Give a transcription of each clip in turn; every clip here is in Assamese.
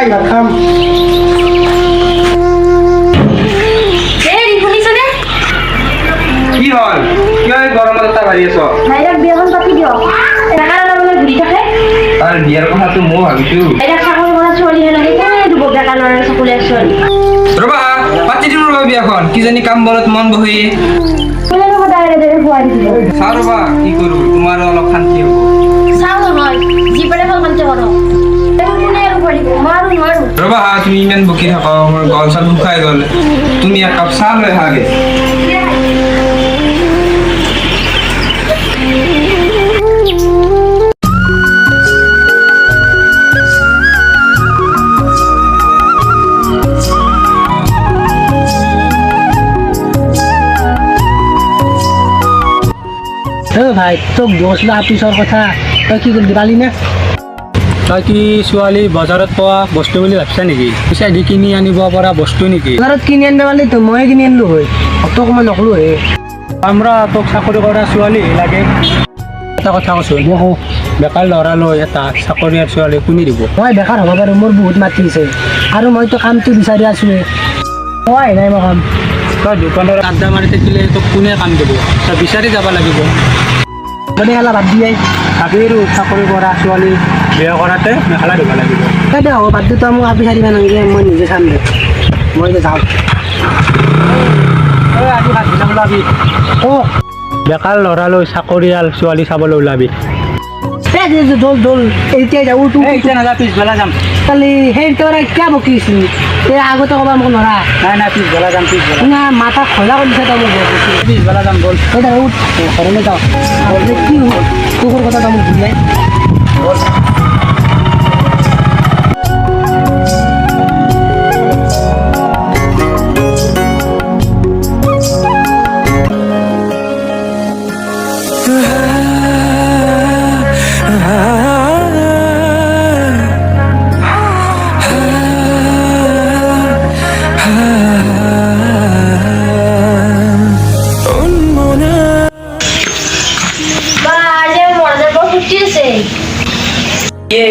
ভাই ভাত খাম কি হল কিয় গৰমত এটা ভাৰি আছ ভাইৰাক বিয়াখন পাতি দিয় টাকা লবলৈ ঘূৰি থাকে তাৰ বিয়াৰ কথাটো মই ভাবিছো ভাইৰাক চাকৰি কৰা ছোৱালীহে লাগে কোনে দিব বেকাৰ ল'ৰা চাকৰিয়াৰ ছোৱালী ৰবা পাতি দিম ৰবা বিয়াখন কিজানি কাম বলত মন বহি কোনে সদায় এনেদৰে খুৱাই দিব চাওঁ ৰবা কি কৰো তোমাৰো অলপ শান্তি হ'ব চাওঁ নহয় যি পাৰে ভাল কামটো কৰ কোনে আৰু কৰিব নোৱাৰো ৰবা তুমি ইমান বকি থাকা মোৰ গল চল শুকাই গ'ল তুমি এক কাপ চাহ লৈ আহাগে ভাই তোক গৈছিলো আপিছৰ কথা তই কি কৰি পালি নে তই কি ছোৱালী বজাৰত পোৱা বস্তু বুলি ভাবছা নেকি পিছে দি কিনি আনিব পৰা বস্তু নেকি বজাৰত কিনি আনিব পালি তো ময়ে কিনি আনিলো হয় তোক মই নকলো হে আমরা তোক চাকৰি কৰা ছোৱালী লাগে এটা কথা কৈছোঁ মই বেকাৰ ল'ৰা লৈ এটা চাকৰিয়াৰ ছোৱালী কোনে দিব মই বেকাৰ হ'ব পাৰোঁ মোৰ বহুত মাতি আছে আৰু মইতো কামটো বিচাৰি আছোঁ মই নাই মই কাম তই দোকানৰ আড্ডা মাৰি থাকিলে তোক কোনে কাম দিব তই বিচাৰি যাব লাগিব যদি এলা বাদ দিয়ে ভাবিৰো চাকৰি কৰা ছোৱালী বিয়া কৰাতে মেখেলা দিব লাগিব দে হ'ব বাদ দি তই মোক আপি চাৰিবা নালাগে মই নিজে চাম দে মই এতিয়া যাওঁ আজি ভাত বনাব ওলাবি অঁ বেকাৰ ল'ৰালৈ চাকৰিয়াল ছোৱালী চাবলৈ ওলাবি দোল দোল এতিয়াই যাওঁ তোৰ এতিয়া নাযাওঁ পিছবেলা যাম কালি সেই তই কিয় বকিছিল এই আগতে ক'বা মোক নৰা নাই নাই পিছবেলা যাম পিছবেলা শুনা মাথা খোলা কৰি দিছে তই মোক পিছবেলা যাম বল এই দা উঠ ঘৰলৈ যাওঁ কি হ'ল তোৰ কথা তই মোক বুজাই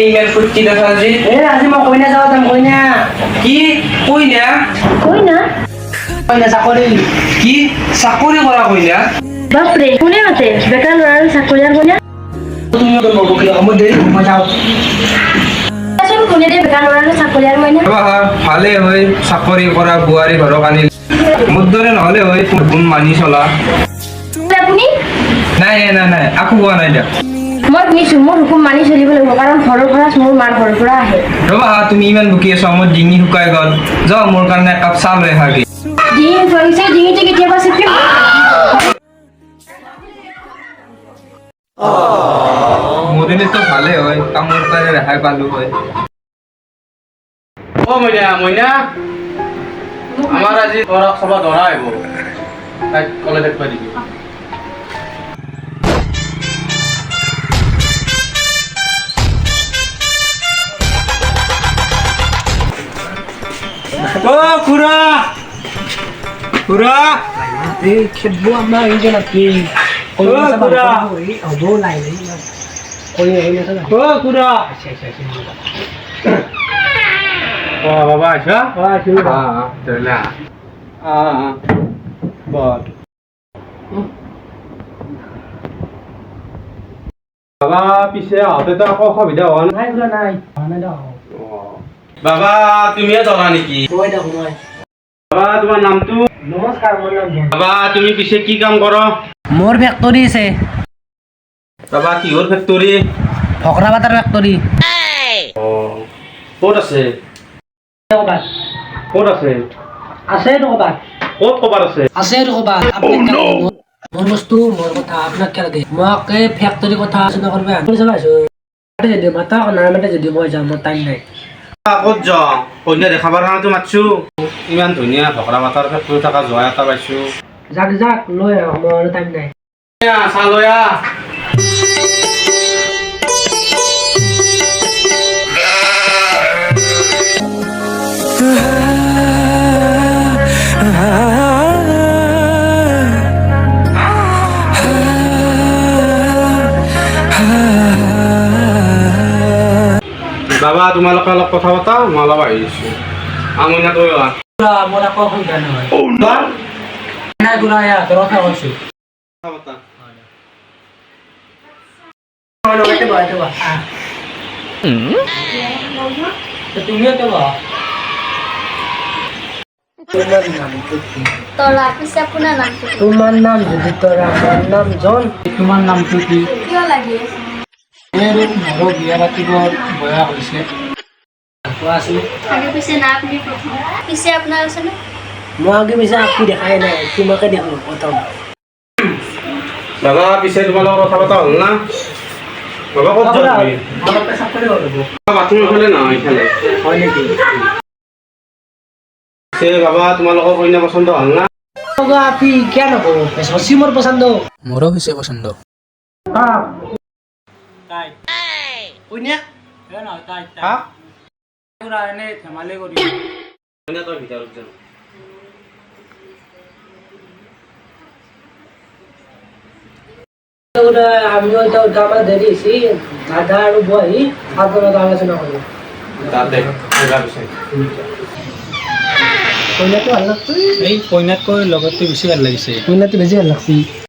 ইমেল ফুটি দেখা জি আজি মই কইনা যাওঁ যাম কইনা কি কইনা কইনা চাকৰি কি চাকৰি কৰা কইনা বাপৰে কোনে মাতে বেকাৰ ল'ৰা চাকৰিয়াৰ কইনা তুমি বকিলা মই দেৰি মই যাওঁ কোনে দিয়ে বেকাৰ ল'ৰা চাকৰিয়াৰ কইনা ভালে হয় চাকৰি কৰা বোৱাৰী ঘৰক আনিল মোৰ দৰে নহ'লে হয় গুণ মানি চলা আপুনি নাই নাই নাই আকৌ কোৱা নাই দিয়া মই শুনিছোঁ মোৰ হুকুম মানি চলিব লাগিব কাৰণ ঘৰৰ খৰচ মোৰ মাৰ ঘৰৰ পৰা আহে ৰবা তুমি ইমান বকি আছা মোৰ ডিঙি শুকাই গ'ল যাওঁ মোৰ কাৰণে একাপ চাহ লৈ আহাগে ডিঙি ধৰিছে ডিঙিটো কেতিয়াবা চিপি মোৰ এনেতো ভালে হয় কামৰ কাৰণে ৰেহাই পালো হয় অ মইনা মইনা আমাৰ আজি তৰক সভা ধৰা আহিব তাইক কলে দেখুৱাই দিবি অ খুৰা খুৰা এই খেদব আমাৰ এই যে নাকি খুৰা হ'ব নাই কইনা অ খুৰা অ বাবা আছা চলা বল বাবা পিছে আহোঁতে তো আকৌ অসুবিধা হোৱা নাই নাই নাই বাবা তুমিয়ে ধৰা নেকি মই দেখো মই বাবা তোমাৰ নামটো নমস্কাৰ মোৰ নাম বাবা তুমি পিছে কি কাম কৰ মোৰ ফেক্টৰী আছে বাবা কিহৰ ফেক্টৰী ভকৰা পাতাৰ ফেক্টৰী ক'ত আছে ক'ত আছে আছে ক'ৰবাত ক'ত ক'বাত আছে আছে ক'ৰবাত আপুনি মোৰ বস্তু মোৰ কথা আপোনাক কি লাগে মোক এই ফেক্টৰী কথা আলোচনা কৰিব যদি মাতা নামাতে যদি মই যাম মোৰ টাইম নাই ক'ত যাওঁ কন্যা দেখাবৰ কাৰণেতো মাতছো ইমান ধুনীয়া ভকৰা মাতাৰ ফেক্টৰী থকা যোৱা এটা পাইছো যাক যাক লৈ আহ মোৰ টাইম নাই চাহ লৈ আহ বাবা তোমালোকে অলপ কথা পতা মই অলপ আহি আছোঁ আমনি কৰিবা মোৰ আকৌ অসুবিধা নহয় নাই গুণা তোৰ কথা কৈছোঁ কথা পতা তুমিও তো তৰা পিছে আপোনাৰ নামটো কি? তোমাৰ নাম যদি তৰা মোৰ নাম জন তোমাৰ নামটো কি কিয় লাগি আছে? মোৰো বিয়া পাতিবৰ বয়স হৈছে কোৱাচোন আগে পিছে না আপুনি প্ৰথম পিছে আপোনাৰ আছেনে? মই আগে পিছে আপি দেখাই নাই তোমাকে দেখো প্ৰথম দাদা পিছে তোমালোকৰ কথা পতা হ'ল না বাবা ক'ত যোৱা তুমি চাকৰি কৰিব বাথৰুম ফালে নহয় এইফালে হয় নেকি পিছে বাবা তোমালোকৰ কইনা পচন্দ হ'ল না আপি কিয় নকৰো সঁচি মোৰ পচন্দ মোৰো হৈছে পচন্দ তাই কইনা নহয় তাই হা এনে ধেমালি কৰি কইনা তই ভিতৰত যা আমিও এটা আমাৰ দেৰি হৈছে দাদা আৰু বহি আগত আলোচনা কৰোঁ তাতে আহিবা পিছে কইনাটো ভাল লাগছে এই কইনাতকৈ লগতটো বেছি ভাল লাগিছে কইনাটো বেছি ভাল লাগছে